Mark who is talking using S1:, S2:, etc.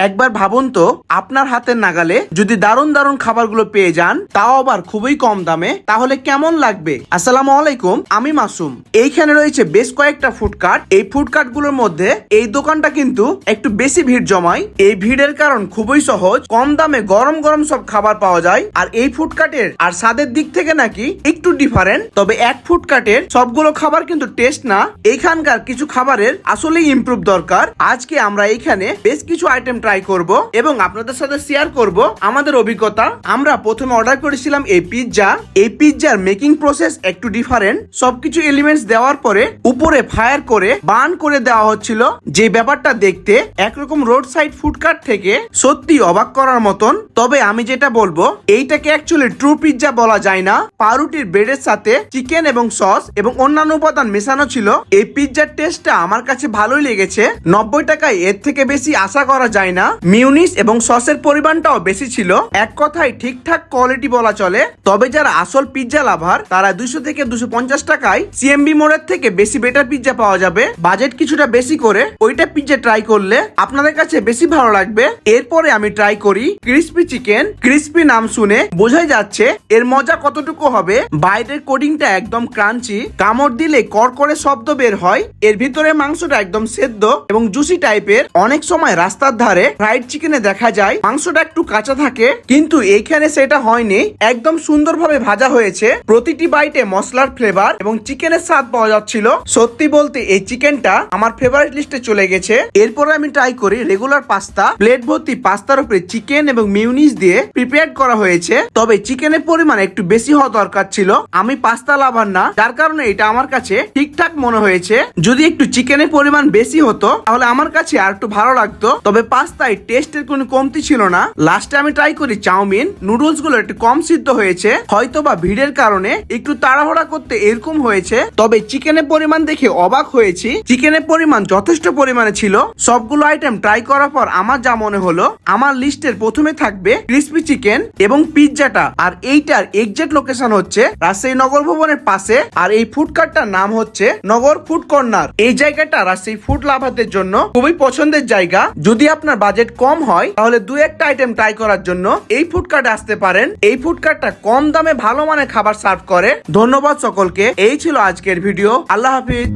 S1: একবার ভাবুন তো আপনার হাতের নাগালে যদি দারুণ দারুণ খাবারগুলো পেয়ে যান, তাও আবার খুবই কম দামে, তাহলে কেমন লাগবে? আসসালামু আলাইকুম, আমি মাসুম। এইখানে রয়েছে বেশ কয়েকটা ফুডকার্ট। এই ফুডকার্ট গুলোর মধ্যে এই দোকানটা কিন্তু একটু বেশি ভিড় জমায়। এই ভিড়ের কারণ খুবই সহজ, কম দামে গরম গরম সব খাবার পাওয়া যায়। আর এই ফুডকার্টের আর স্বাদের দিক থেকে নাকি একটু ডিফারেন্ট। তবে এক ফুডকার্টের সবগুলো খাবার কিন্তু টেস্ট না, এইখানকার কিছু খাবারের আসলেই ইমপ্রুভ দরকার। আজকে আমরা এইখানে বেশ কিছু আইটেম ট্রাই করব এবং আপনাদের সাথে শেয়ার করব আমাদের অভিজ্ঞতা। আমরা প্রথমে অর্ডার করেছিলাম এই পিৎজা। এই পিৎজার মেকিং প্রসেস একটু ডিফারেন্ট। সবকিছু এলিমেন্টস দেওয়ার পরে উপরে ফায়ার করে বার্ন করে দেওয়া হচ্ছিল, যে ব্যাপারটা দেখতে একরকম রোড সাইড ফুডকার্ট থেকে সত্যি অবাক করার মতন। তবে আমি যেটা বলবো, এইটাকে অ্যাকচুয়ালি ট্রু পিৎজা বলা যায় না। পাউরুটির ব্রেডের সাথে চিকেন এবং সস এবং অন্যান্য উপাদান মেশানো ছিল। এই পিৎজার টেস্টটা আমার কাছে ভালোই লেগেছে। 90 টাকায় এর থেকে বেশি আশা করা যায় না। মিউনিস এবং সসের পরিমাণটাও বেশি ছিল। এক কথায় ঠিকঠাক কোয়ালিটি বলা চলে। তবে যারা আসল পিৎজা লাভার, তারা 200 থেকে 250 টাকায় সিএমবি মোড়ের থেকে বেশি বেটার পিৎজা পাওয়া যাবে। বাজেট কিছুটা বেশি করে ওইটা পিৎজা ট্রাই করলে আপনাদের কাছে বেশি ভালো লাগবে। এরপরে আমি ট্রাই করি ক্রিস্পি চিকেন। ক্রিস্পি নাম শুনে বোঝাই যাচ্ছে এর মজা কতটুকু হবে। বাইরের কোটিংটা একদম ক্রাঞ্চি, কামড় দিলে করকরে শব্দ বের হয়। এর ভিতরে মাংসটা একদম সেদ্ধ এবং জুসি টাইপের। অনেক সময় রাস্তার ধারে ফ্রাইড চিকেনে দেখা যায় মাংসটা একটু কাঁচা থাকে, কিন্তু এইখানে সেটা হয়নি। একদম সুন্দরভাবে ভাজা হয়েছে। প্রতিটি বাইটে মশলার ফ্লেভার এবং চিকেনের স্বাদ পাওয়া যাচ্ছিল। সত্যি বলতে এই চিকেনটা আমার ফেভারিট লিস্টে চলে গেছে। এরপরে আমি ট্রাই করি রেগুলার পাস্তা। প্লেট ভর্তি পাস্তার উপরে চিকেন এবং মিউনিস দিয়ে প্রিপেয়ার করা হয়েছে। তবে চিকেনের পরিমাণ একটু বেশি হওয়া দরকার ছিল। আমি পাস্তা লাভার না, যার কারণে এটা আমার কাছে ঠিকঠাক মনে হয়েছে। যদি একটু চিকেনের পরিমাণ বেশি হতো তাহলে আমার কাছে আর একটু ভালো লাগতো। তবে পাস্তায় টেস্টের কোনো কমতি ছিল না। লাস্টে আমি ট্রাই করি চাউমিন। নুডলস গুলো একটু কম সিদ্ধ হয়েছে, হয়তো বা ভিড়ের কারণে একটু তাড়াহুড়া করতে এরকম হয়েছে। তবে চিকেনের পরিমাণ দেখে অবাক হয়েছি। চিকেনের পরিমাণ যথেষ্ট পরিমাণে ছিল। সবগুলো আইটেম ট্রাই করার পর আমার যা মনে হলো, আমার লিস্টের প্রথমে থাকবে ক্রিস্পি চিকেন এবং পিৎজাটা। আর এইটার এক্সাক্ট লোকেশন হচ্ছে রাজশাহী নগর ভবনের পাশে। আর এই ফুডকার্টটার নাম হচ্ছে নগর ফুড কর্নার। এই জায়গাটা রাজশাহী ফুড লাভারদের জন্য খুবই পছন্দের জায়গা। যদি আপনার বাজেট কম হয় তাহলে দু একটা আইটেম ট্রাই করার জন্য এই ফুডকার্টে আসতে পারেন। এই ফুডকার্টটা কম দামে ভালো মানের খাবার সার্ভ করে। ধন্যবাদ সকলকে। এই ছিল আজকের ভিডিও। আল্লাহ হাফিজ।